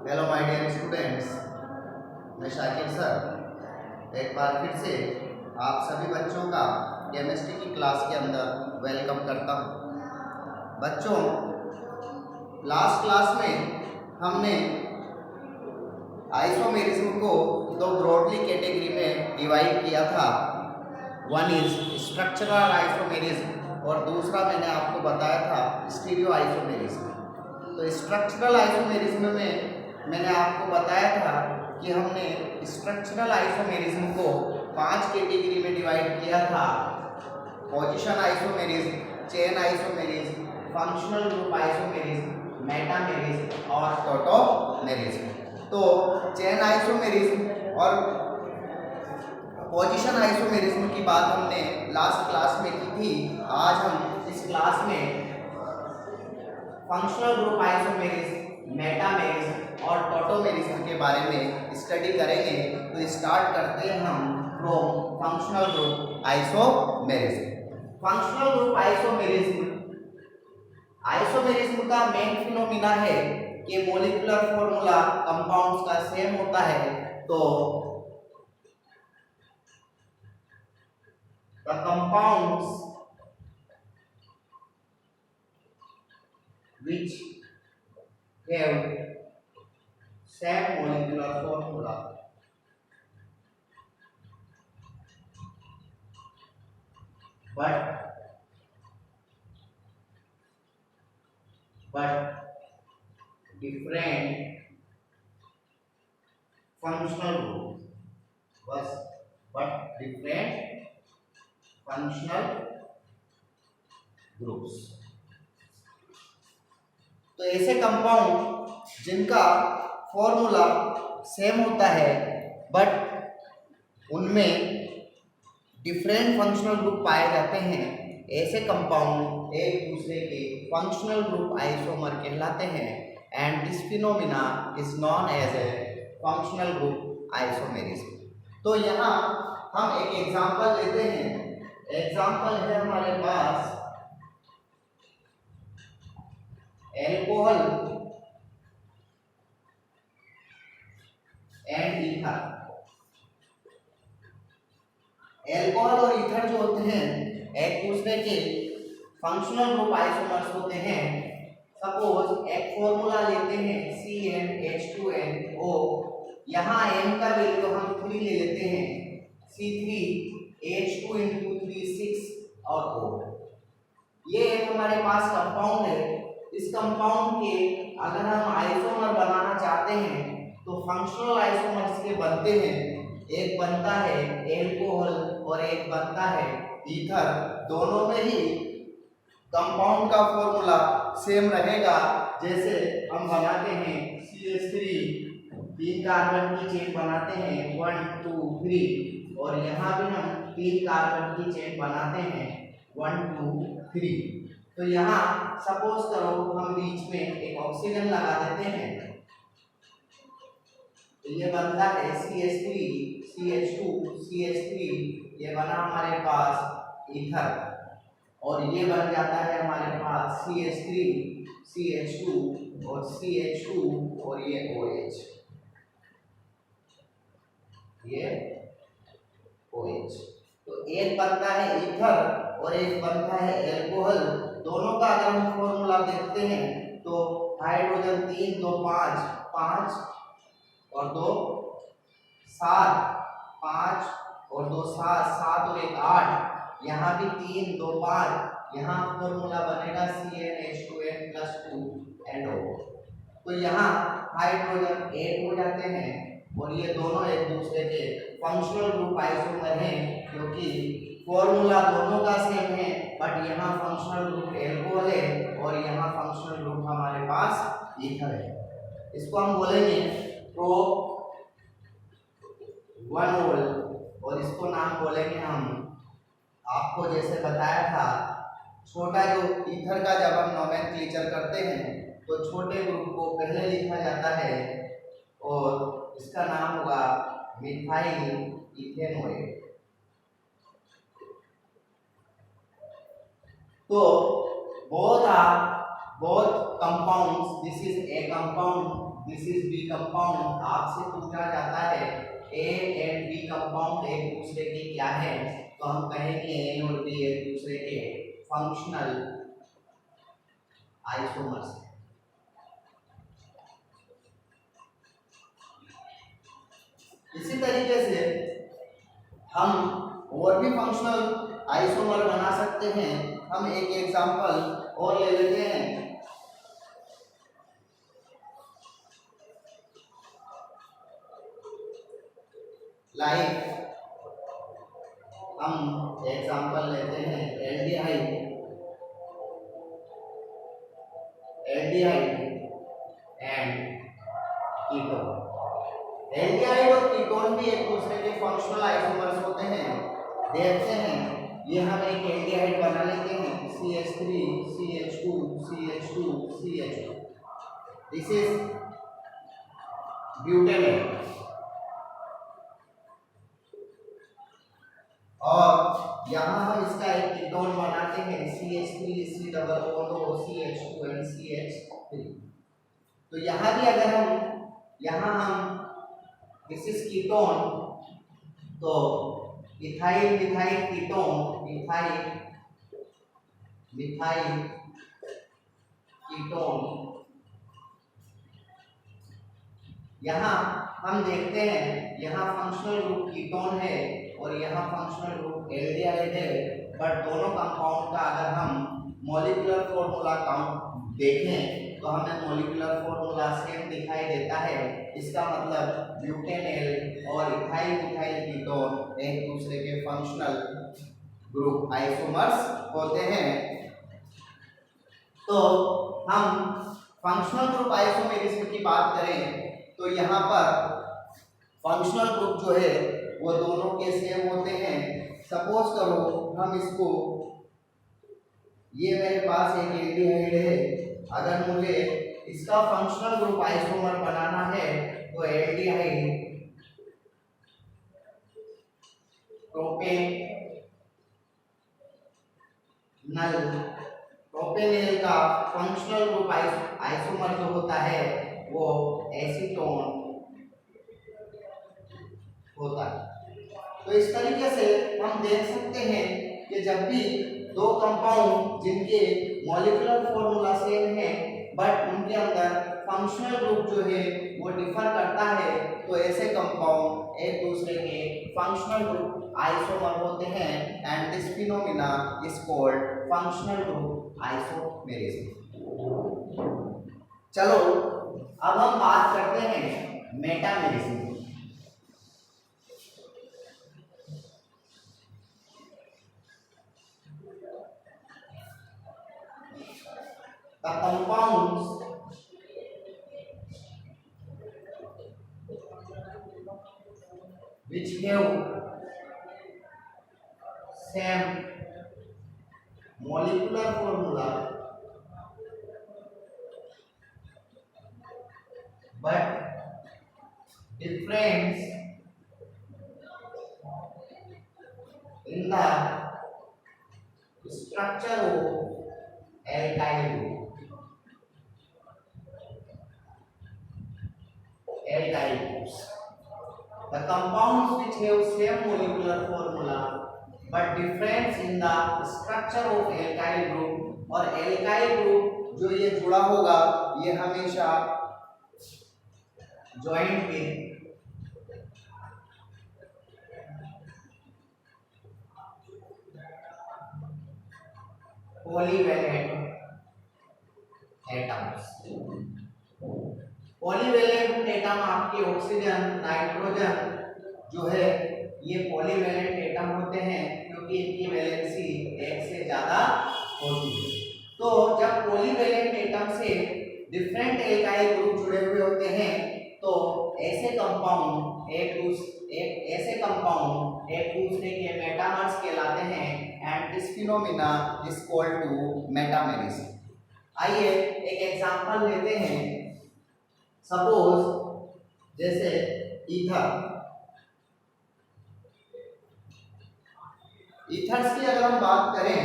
Hello my dear students, मैं Shakir sir एक बार फिर से आप सभी बच्चों का केमिस्ट्री की क्लास के अंदर वेलकम करता हूं। बच्चों, लास्ट क्लास में हमने आइसोमेरिज्म को दो ब्रॉडली कैटेगरी में डिवाइड किया था। वन इज स्ट्रक्चरल आइसोमेरिज्म और दूसरा मैंने आपको बताया था स्टीरियो आइसोमेरिज्म। तो स्ट्रक्चरल आइसोमेरिज्म में मैंने आपको बताया था कि हमने स्ट्रक्चरल आइसोमेरिज्म को 5 कैटेगरी में डिवाइड किया था। Position isomerism, chain isomerism, functional group isomerism, metamerism और टोटोमेरिज्म। तो चेन आइसोमेरिज्म और पोजीशन आइसोमेरिज्म की बात हमने लास्ट क्लास में की थी। आज हम इस क्लास में फंक्शनल ग्रुप आइसोमेरिज्म, मेटामेरिज्म और टोटोमेरिज्म के बारे में स्टडी करेंगे। तो स्टार्ट करते हैं हम from functional group isomerism. Functional group isomerism, isomerism का मेन फिनोमिना है कि मॉलिक्यूलर फॉर्मूला कंपाउंड्स का सेम होता है। तो the compounds which have same molecular formula but different functional groups but different functional groups। तो ऐसे कंपाउंड जिनका फॉर्मूला सेम होता है बट उनमें डिफरेंट फंक्शनल ग्रुप पाए जाते हैं, ऐसे कंपाउंड एक दूसरे के फंक्शनल ग्रुप आइसोमर कहलाते हैं। And this phenomena is known as a functional group isomerism. तो यहाँ हम एक एग्जांपल लेते हैं। एग्जांपल है हमारे पास एल्कोहल एंड ईथर। एल्कोहल और ईथर जो होते हैं एक दूसरे के फंक्शनल ग्रुप आइसोमर्स होते हैं। सपोज एक फॉर्मूला लेते हैं CnH2nO। यहाँ n का वैल्यू हम 3 ले लेते हैं, C3H2 × 3 6 और O। ये एक हमारे पास कंपाउंड है। इस कंपाउंड के अगर हम आइसोमर बनाना चाहते हैं तो फंक्शनल आइसोमर्स के बनते हैं। एक बनता है एल्कोहल और एक बनता है ईथर। दोनों में ही कंपाउंड का फॉर्मूला सेम रहेगा। जैसे हम बनाते हैं CH3, 3 कार्बन की चेन बनाते हैं 1 2 3 और यहाँ भी हम 3 कार्बन की चेन बनाते हैं 1 2 3। तो यहाँ सपोज करो हम बीच में एक ऑक्सीजन लगा देते हैं, तो ये बनता है CH3 CH2 CH3, ये बना हमारे पास ईथर। और ये बन जाता है हमारे पास CH3 CH2 और CH2 और ये OH, ये OH। तो एक बनता है ईथर और एक बनता है एल्कोहल। दोनों का अगर हम फॉर्मूला देखते हैं तो हाइड्रोजन 3 2 5 5 और 2 7 5 और 2 7 7 और 1 8। यहाँ भी 3 2 5, यहाँ फॉर्मूला बनेगा CnH2n+2NO। तो यहाँ हाइड्रोजन 8 हो जाते हैं और ये दोनों एक दूसरे के फंक्शनल ग्रुप आइसोमर हैं, क्योंकि फॉर्मूला दोनों का सेम है। बट यहाँ फंक्शनल ग्रुप एल्कोहल है और यहाँ फंक्शनल ग्रुप हमारे पास ईथर है। इसको हम बोलेंगे प्रो 1 और इसको नाम बोलेंगे हम, आपको जैसे बताया था, छोटा जो ईथर का जब हम नोमेनक्लेचर करते हैं तो छोटे ग्रुप को पहले लिखा जाता है और इसका नाम होगा मिथाइल इथेनोएट। तो both are both compounds, this is A compound, this is B compound, आपसे पूछा जाता है A and B compound एक दूसरे के क्या है, तो हम कहेंगे A और B एक दूसरे के फंक्शनल आइसोमर्स। इसी तरीके से हम और भी फंक्शनल आइसोमर बना सकते हैं। हम एक एग्जांपल और ले लेते हैं। लाइक हम एग्जांपल लेते हैं एल्डिहाइड एंड कीटोन। एल्डिहाइड और कीटोन भी एक दूसरे के फंक्शनल आइसोमर्स होते हैं। देखते हैं, ये हम एक एल्डिहाइड बना लेते हैं CH3 CH2 CH2 CH2, this is ब्यूटेनेल। और यहाँ हम इसका एक कीटोन बनाते हैं CH3 COO CH2 and CH3। तो यहाँ भी अगर हम दिस इज कीटोन, तो ethyl methyl ketone, methyl ketone. यहाँ हम देखते हैं, यहाँ फंक्शनल ग्रुप कीटोन है और यहाँ फंक्शनल ग्रुप एल्डिहाइड है, बट दोनों कंपाउंड का अगर हम मॉलिक्यूलर फॉर्मूला काउंट देखें तो हमें मॉलिक्यूलर फॉर्मूला सेम दिखाई देता है। इसका मतलब ब्यूटेनेल और इथाइल मिथाइल कीटोन एक दूसरे के फंक्शनल ग्रुप आइसोमर्स होते हैं। तो हम फंक्शनल ग्रुप आइसोमेरिज्म की बात करें तो यहाँ पर फंक्शनल ग्रुप जो है वो दोनों के सेम होते हैं। सपोज करो हम इसको, ये मेरे पास एक एल्डिहाइड है, अगर मुझे इसका फंक्शनल ग्रुप आइसोमर बनाना है तो एल्डिहाइड प्रोपेनल का फंक्शनल ग्रुप आइसोमर जो होता है वो एसीटोन होता है। तो इस तरीके से हम देख सकते हैं कि जब भी दो कंपाउंड जिनके मॉलिक्यूलर फॉर्मूला सेम है बट उनके अंदर फंक्शनल ग्रुप जो है वो डिफर करता है, तो ऐसे कंपाउंड एक दूसरे के फंक्शनल ग्रुप आइसोमर होते हैं and this phenomena is called functional group isomerism. चलो अब हम बात करते हैं metamerism. The compounds which have same molecular formula but difference in the structure of alkyl group. Alkyl groups. The compounds which have same molecular formula but difference in the structure of alkyl group, और alkyl group जो ये जुड़ा होगा ये हमेशा joint with polyvalent atoms। Polyvalent atom आपके oxygen nitrogen जो है ये पॉलीवैलेंट एटम होते हैं क्योंकि इनकी वैलेंसी एक से ज्यादा होती है। तो जब पॉलीवैलेंट एटम से डिफरेंट एल्काइल ग्रुप जुड़े हुए होते हैं तो ऐसे कंपाउंड एक दूसरे के मेटामर्स कहलाते हैं and this phenomena is called to metamerism. आइए एक एग्जांपल लेते हैं। सपोज जैसे ईथर्स की अगर हम बात करें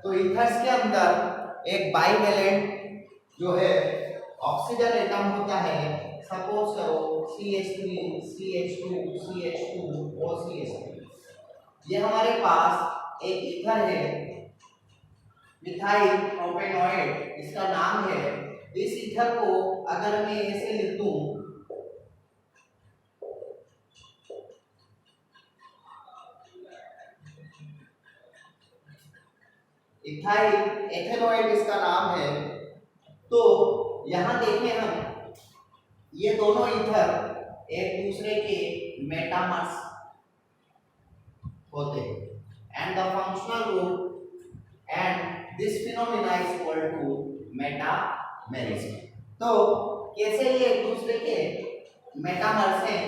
तो ईथर्स के अंदर एक बाइवेलेंट जो है ऑक्सीजन एटम होता है, सपोज करो CH3 CH2 CH2 और CH3, ये हमारे पास एक ईथर है मिथाइल प्रोपेनॉइड इसका नाम है। इस ईथर को अगर मैं ऐसे लिख दूं, इथाइल एथेनॉइड इसका नाम है। तो यहां देखें हम, ये दोनों ईथर एक दूसरे के मेटामर्स होते हैं and the functional group and this phenomena is equal to metamerism. तो कैसे ये एक दूसरे के मेटामर्स हैं,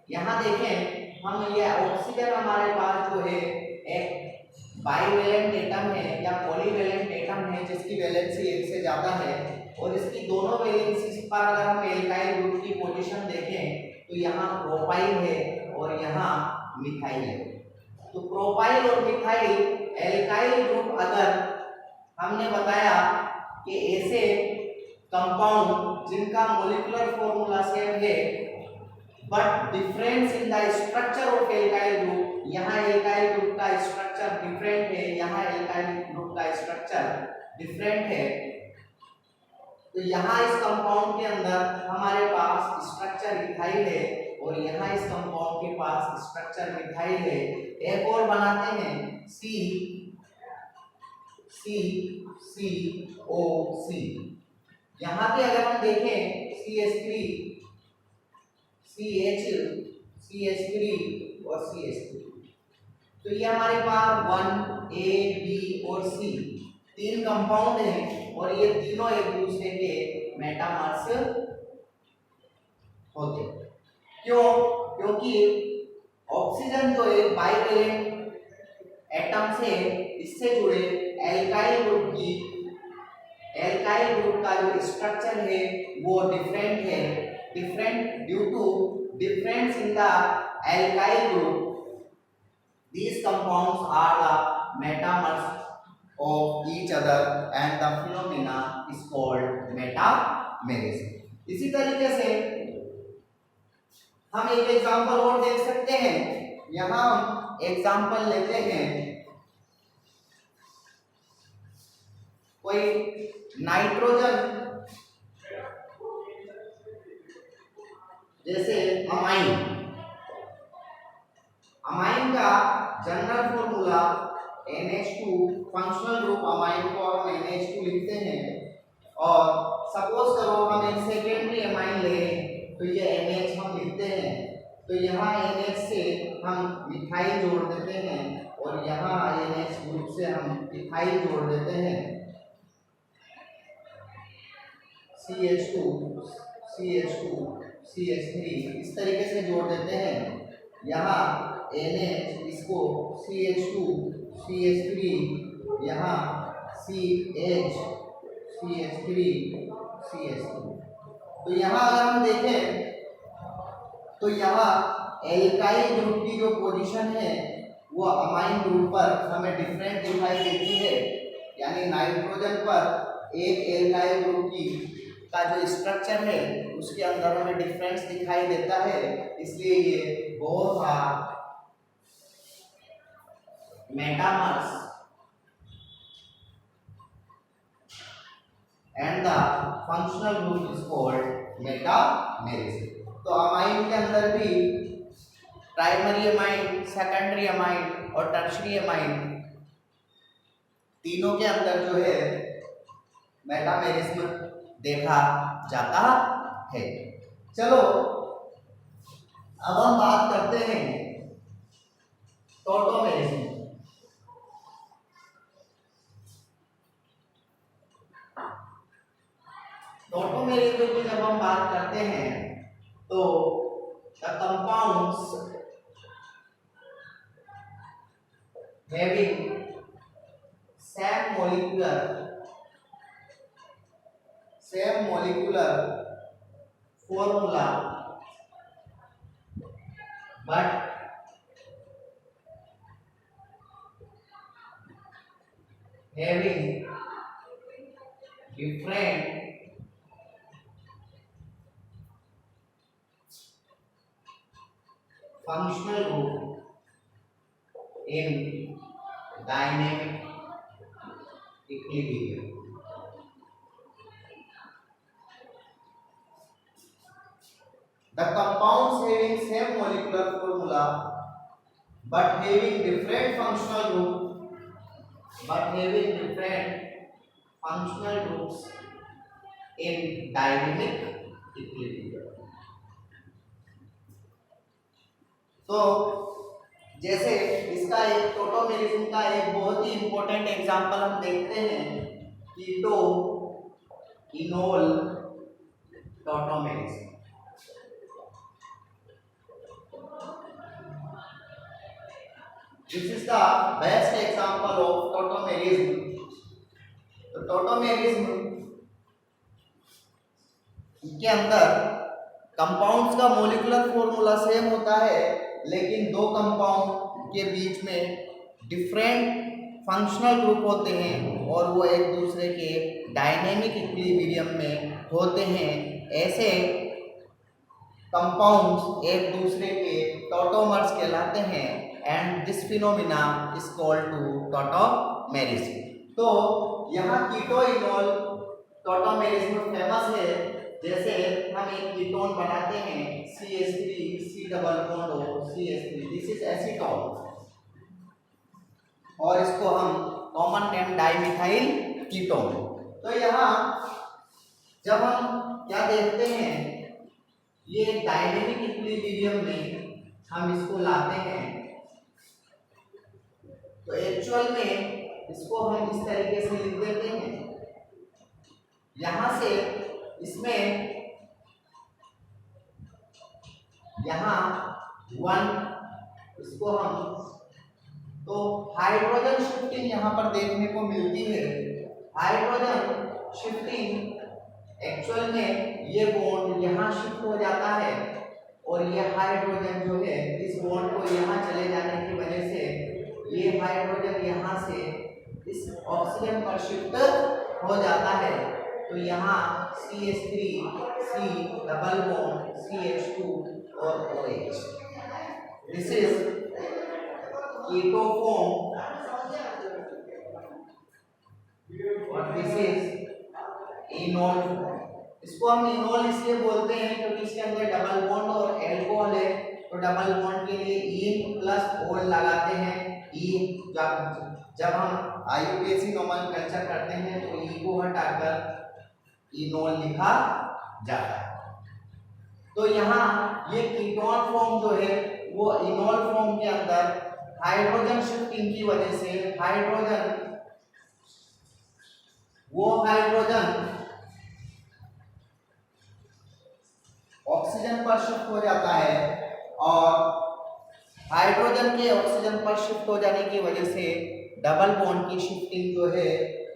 यहां देखें हम, ये ऑक्सीजन हमारे पास जो है एक बाइवेलेंट एटम है या पॉलीवेलेंट एटम है जिसकी वैलेंसी एक से ज्यादा है, और इसकी दोनों वैलेंसीज पर अगर हम एल्काइल ग्रुप की पोजीशन देखें तो यहाँ प्रोपाइल है और यहाँ मिथाइल है। तो प्रोपाइल और मिथाइल एल्काइल ग्रुप, अगर हमने बताया कि ऐसे कंपाउंड जिनका मॉलिक्यूलर फॉर्मूला सेम है but difference in the structure of alkyl group, यहाँ एल्काइल ग्रुप का स्ट्रक्चर डिफरेंट है, यहाँ एल्काइल ग्रुप का स्ट्रक्चर डिफरेंट है, तो यहाँ इस कंपाउंड के अंदर हमारे पास स्ट्रक्चर इथाइल है और यहाँ इस कंपाउंड के पास स्ट्रक्चर मिथाइल है। एक और बनाते हैं COC। यहाँ पे अगर हम देखें CH3 CH3 और CH3, तो ये हमारे पास 1A B और C तीन कंपाउंड हैं और ये तीनों एक दूसरे के मेटामर्स होते हैं। क्यों? क्योंकि ऑक्सीजन जो है बाइवेलेंट एटम से इससे जुड़े एल्काइल ग्रुप का जो स्ट्रक्चर है वो डिफरेंट है, different due to difference in the alkyl group. These compounds are the metamers of each other and the phenomena is called metamerism। इसी तरीके से हम एक एग्जांपल और देख सकते हैं। यहाँ हम एग्जांपल लेते हैं, कोई नाइट्रोजन जैसे अमाइन का general formula NH2, functional group amine को हम NH2 लिखते हैं, और सपोज करो हम एक सेकेंडरी अमाइन ले तो ये NH हम लिखते हैं, तो यहाँ NH से हम मिथाइल जोड़ देते हैं और यहाँ NH ग्रुप से हम इथाइल जोड़ देते हैं, CH3 इस तरीके से जोड़ देते हैं। यहाँ NH इसको CH3, यहाँ CH3। तो यहाँ अगर हम देखें तो यहाँ एल्काइल ग्रुप की जो पोजीशन है वो अमाइन ग्रुप पर हमें डिफरेंट दिखाई देती है, यानी नाइट्रोजन पर एक एल्काइल ग्रुप की का जो स्ट्रक्चर है उसके अंदर हमें डिफरेंस दिखाई देता है, इसलिए ये both are metamers and the functional group is called metamerism. तो अमाइन के अंदर भी प्राइमरी अमाइन, सेकेंडरी अमाइन और टर्शियरी अमाइन तीनों के अंदर जो है मेटामेरिज्म देखा जाता है। चलो अब हम बात करते हैं टोटोमेरिज्म। टोटोमेरिज्म की जब हम बात करते हैं तो the compounds having same molecular formula but having different functional group in dynamic equilibrium. The compounds having same molecular formula but having different functional groups in dynamic equilibrium. तो जैसे इसका एक टोटोमेरिज्म का एक बहुत ही इंपॉर्टेंट एग्जांपल हम देखते हैं, keto enol tautomerism. This is the best example of tautomerism. तो टोटोमेरिज्म के अंदर कंपाउंड्स का मॉलिक्यूलर फॉर्मूला सेम होता है, लेकिन दो कंपाउंड के बीच में डिफरेंट फंक्शनल ग्रुप होते हैं और वो एक दूसरे के डायनेमिक इक्विलिब्रियम में होते हैं। ऐसे कंपाउंड्स एक दूसरे के टोटोमर्स कहलाते हैं and this phenomena is called to tautomerism. तो यहाँ कीटो इनोल टोटोमेरिज्म फेमस है। जैसे हम एक कीटोन बनाते हैं CH3 C double bond O CH3, this is acetone और इसको हम कॉमन नेम डाइमिथाइल कीटोन। तो यहाँ जब हम क्या देखते हैं, ये डायनेमिक इक्विलिब्रियम में हम इसको लाते हैं, तो एक्चुअल में इसको हम इस तरीके से लिख देते हैं। यहां से इसमें यहां 1 इसको हम, तो हाइड्रोजन शिफ्टिंग यहां पर देखने को मिलती है। हाइड्रोजन शिफ्टिंग एक्चुअल में ये बॉन्ड यहां शिफ्ट हो जाता है और ये हाइड्रोजन जो है इस बॉन्ड को यहां चले जाने की वजह से ये हाइड्रोजन यहां से इस ऑक्सीजन पर शिफ्ट हो जाता है। तो यहाँ CH3 C double bond CH2 और OH, this is keto form और दिस इज इनोल। इसको हम इनोल इसलिए बोलते हैं क्योंकि इसके अंदर डबल बॉन्ड और अल्कोहल है, तो डबल बॉन्ड के लिए इन प्लस ओल लगाते हैं। ई जब हम IUPAC नोमेनक्लेचर करते हैं तो ई को हटाकर इनोल लिखा जाता है। तो यहाँ ये कीटोन फॉर्म जो है वो इनोल फॉर्म के अंदर हाइड्रोजन शिफ्टिंग की वजह से हाइड्रोजन ऑक्सीजन पर शिफ्ट हो जाता है और हाइड्रोजन के ऑक्सीजन पर शिफ्ट हो जाने की वजह से डबल बॉन्ड की शिफ्टिंग जो है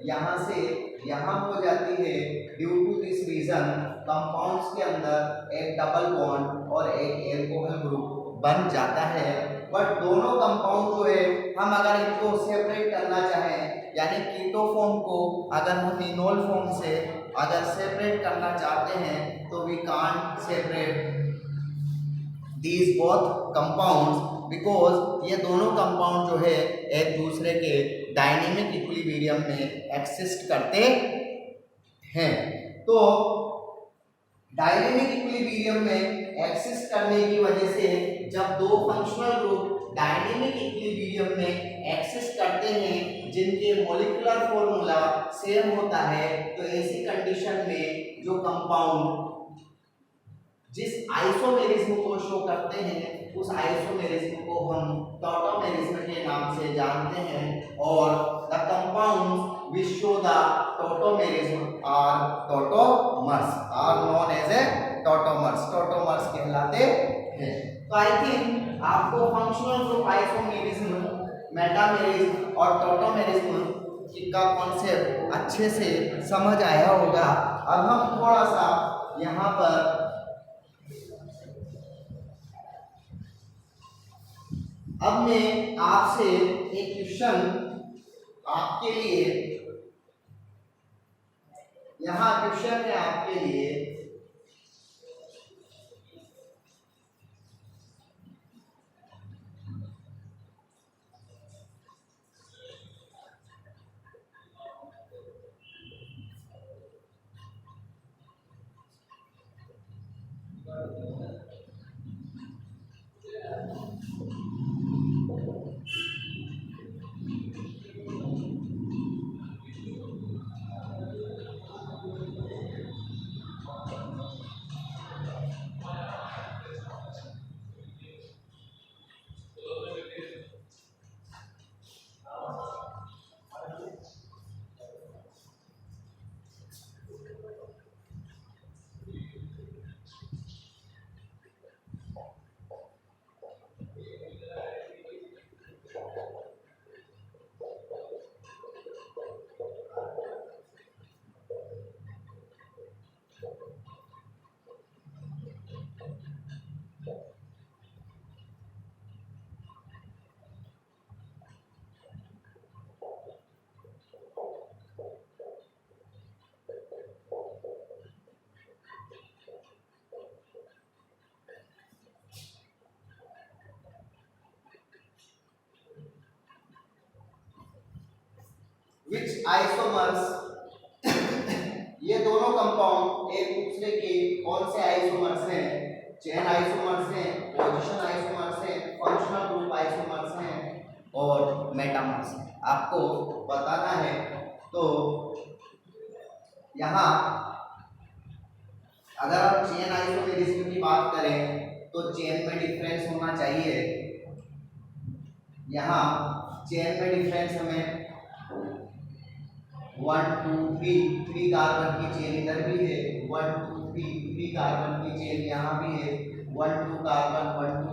यहाँ से यहाँ हो जाती है। Due to this reason compounds के अंदर एक डबल बॉन्ड और एक एल्कोहल ग्रुप बन जाता है। बट दोनों कंपाउंड जो है हम अगर इनको सेपरेट करना चाहें, यानी कीटो फॉर्म को अगर हम इनोल फॉर्म से अगर सेपरेट करना चाहते हैं तो we can't separate these both compounds because ये दोनों कंपाउंड जो है एक दूसरे के डायनेमिक इक्विलिब्रियम में एक्सिस्ट करते हैं। तो डायनेमिक इक्विलिब्रियम में एक्सिस्ट करने की वजह से जब दो फंक्शनल ग्रुप डायनेमिक इक्विलिब्रियम में एक्सिस्ट करते हैं जिनके मॉलिक्यूलर फॉर्मूला सेम होता है, तो ऐसी कंडीशन में जो कंपाउंड जिस आइसोमेरिज्म को शो करते हैं उस आइसोमेरिज्म को हम टॉटोमेरिज्म के नाम से जानते हैं और the compounds which show the tautomerism are tautomers are known as a tautomers कहलाते हैं। तो आई थिंक आपको फंक्शनल ग्रुप आइसोमेरिज्म, मेटामेरिज्म और टॉटोमेरिज्म का कॉन्सेप्ट अच्छे से समझ आया होगा। अब हम थोड़ा सा यहाँ पर अब मैं आपसे एक क्वेश्चन आपके लिए यहाँ क्वेश्चन है आपके लिए, विच आइसोमर्स ये दोनों कंपाउंड एक दूसरे के कौन से आइसोमर्स हैं? चेन आइसोमर्स हैं, पोजीशन आइसोमर्स हैं, फंक्शनल ग्रुप आइसोमर्स हैं और मेटामर्स हैं। आपको बताना है। तो यहाँ अगर आप चेन आइसोमेरिज्म की बात करें तो चेन में डिफरेंस होना चाहिए। यहाँ चेन में डिफरेंस हमें 1 2 3 कार्बन की चेन इधर भी है, 1 2 3 कार्बन की चेन यहाँ भी है, 1 2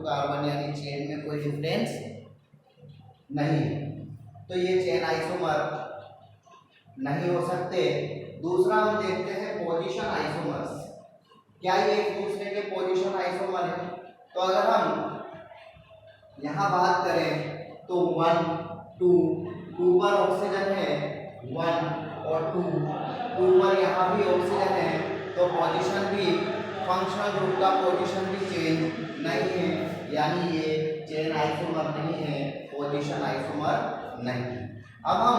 कार्बन यानी चेन में कोई डिफरेंस नहीं, तो ये चेन आइसोमर नहीं हो सकते। दूसरा हम देखते हैं पोजीशन आइसोमर्स, क्या ये एक दूसरे के पोजीशन आइसोमर है? तो अगर हम यहाँ बात करें तो 1 2 2 पर ऑक्सीजन है, 1 और 2 पर यहाँ भी ऑक्सीजन है, तो पोजीशन भी फंक्शनल ग्रुप का पोजीशन भी चेंज नहीं है, यानी ये चेन आइसोमर नहीं है, पोजीशन आइसोमर नहीं। अब हम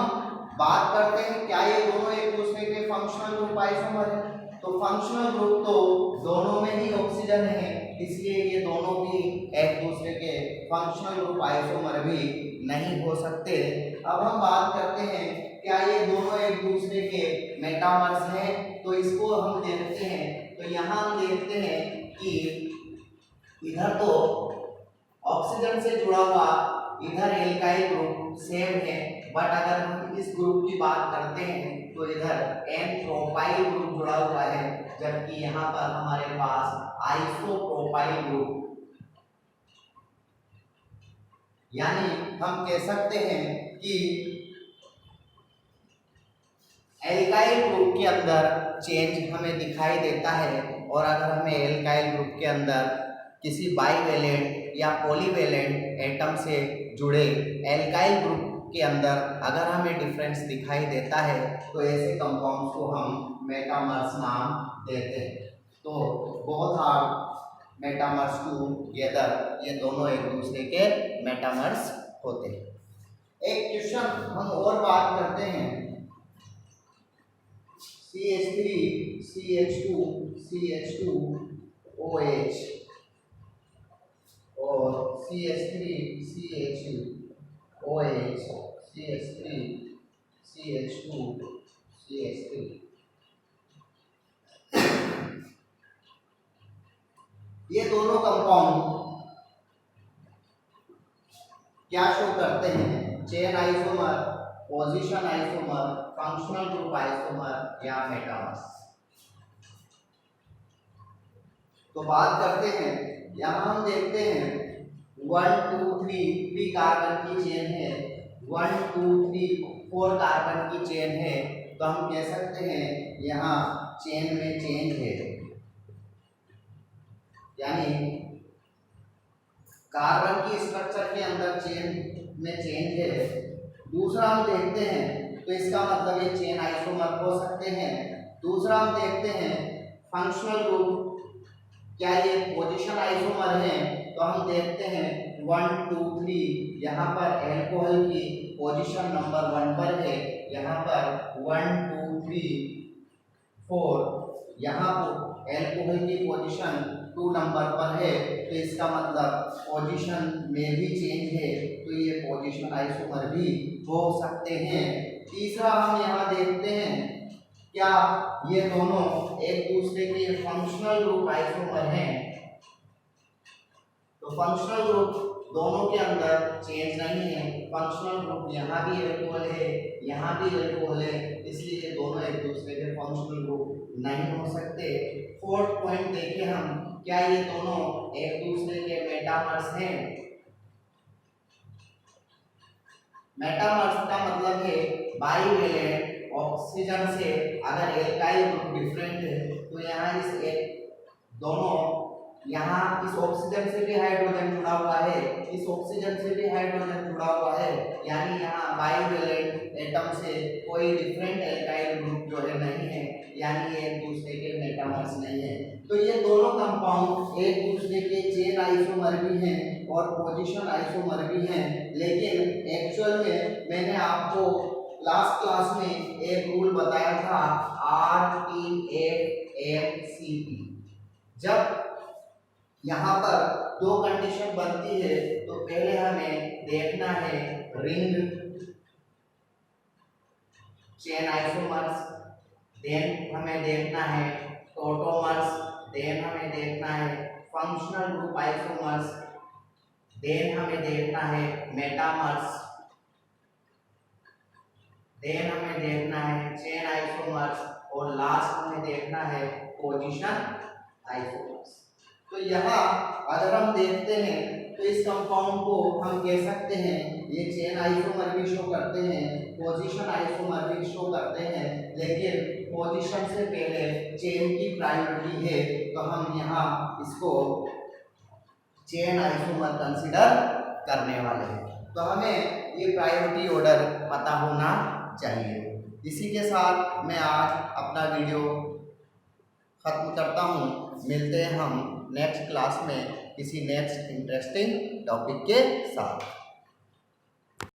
बात करते हैं क्या ये दोनों एक दूसरे के फंक्शनल ग्रुप आइसोमर है? तो फंक्शनल ग्रुप तो दोनों में ही ऑक्सीजन है, इसलिए ये दोनों भी एक दूसरे के फंक्शनल ग्रुप आइसोमर भी नहीं हो सकते। अब हम बात करते हैं क्या ये दोनों एक दूसरे के मेटामर्स हैं? तो इसको हम देखते हैं। तो यहाँ हम देखते हैं कि इधर तो ऑक्सीजन से जुड़ा हुआ इधर एल्काइल ग्रुप सेम है, बट अगर हम इस ग्रुप की बात करते हैं तो इधर एन प्रोपाइल ग्रुप जुड़ा हुआ है, जबकि यहाँ पर हमारे पास आइसोप्रोपाइल ग्रुप, यानी हम कह सकते हैं कि एल्काइल ग्रुप के अंदर चेंज हमें दिखाई देता है, और अगर हमें एल्काइल ग्रुप के अंदर किसी बाईवेलेंट या पॉलीवेलेंट एटम से जुड़े एल्काइल ग्रुप के अंदर अगर हमें डिफरेंस दिखाई देता है तो ऐसे कंपाउंड्स को हम मेटामर्स नाम देते हैं। तो बोथ आर मेटामर्स टुगेदर, ये दोनों एक दूसरे के मेटामर्स होते हैं। एक क्वेश्चन हम और बात करते हैं, CH3 CH2 CH2 OH और CH3 CH2 OH CH3 CH2 CH3। ये दोनों कंपाउंड क्या शो करते हैं? Chain isomer, position isomer, functional group isomer या मेटामर्स। तो बात करते हैं, यहाँ हम देखते हैं 1 2 3 कार्बन की चेन है, 1 2 3 4 कार्बन की चेन है, तो हम कह सकते हैं यहाँ चेन में चेंज है, यानी कार्बन की स्ट्रक्चर के अंदर चेन में चेंज है। दूसरा हम देखते हैं तो इसका मतलब ये चेन आइसोमर हो सकते हैं, दूसरा हम देखते हैं फंक्शनल ग्रुप, क्या ये पोजीशन आइसोमर है? तो हम देखते हैं 1 2 3, यहाँ पर एल्कोहल की पोजीशन नंबर 1 पर है, यहाँ पर 1 2 3 4, यहाँ पर एल्कोहल की पोजीशन 2 नंबर पर है, तो इसका मतलब पोजीशन में भी चेंज है, तो ये पोजीशन आइसोमर भी हो सकते हैं। तीसरा हम यहाँ देखते हैं क्या ये दोनों एक दूसरे के फंक्शनल ग्रुप आइसोमर हैं? तो फंक्शनल ग्रुप दोनों के अंदर चेंज नहीं है, फंक्शनल ग्रुप यहाँ भी एल्कोहल है, यहाँ भी एल्कोहल है, इसलिए दोनों एक दूसरे के फंक्शनल ग्रुप नहीं हो सकते। फोर्थ पॉइंट देखिए हम, क्या ये दोनों एक दूसरे के मेटामर्स हैं? मेटामर्स का मतलब है बाईवेलेंट ऑक्सीजन से अगर एल्काइल ग्रुप डिफरेंट है, तो यहाँ इस दोनों यहाँ इस ऑक्सीजन से भी हाइड्रोजन जुड़ा हुआ है, इस ऑक्सीजन से भी हाइड्रोजन जुड़ा हुआ है, यानी यहाँ बाईवेलेंट एटम से कोई डिफरेंट एल्काइल ग्रुप जो है नहीं है, यानी ये एक दूसरे के मेटामर्स नहीं है। तो ये दोनों कंपाउंड एक दूसरे के चेन आइसोमर भी हैं और पोजीशन आइसोमर भी हैं, लेकिन एक्चुअल में मैंने आपको लास्ट क्लास में एक रूल बताया था RTFMCP। जब यहाँ पर दो कंडीशन बनती है तो पहले हमें देखना है रिंग चेन आइसोमर्स, देन हमें देखना है टोटोमर्स, देन हमें देखना है फंक्शनल ग्रुप आइसोमर्स, देन हमें देखना है मेटामर्स, देन हमें देखना है चेन आइसोमर्स और लास्ट हमें देखना है पोजीशन आइसोमर्स। तो यहाँ अगर हम देखते हैं तो इस कंपाउंड को हम कह सकते हैं ये चेन आइसोमर भी शो करते हैं, पोजीशन आइसोमर भी शो करते हैं, लेकिन पोजीशन से पहले चेन की प्रायोरिटी है, तो हम यहाँ इसको चेन आइसोमर कंसीडर करने वाले हैं। तो हमें ये प्रायोरिटी ऑर्डर पता होना चाहिए। इसी के साथ मैं आज अपना वीडियो खत्म करता हूँ। मिलते हैं हम नेक्स्ट क्लास में किसी नेक्स्ट इंटरेस्टिंग टॉपिक के साथ।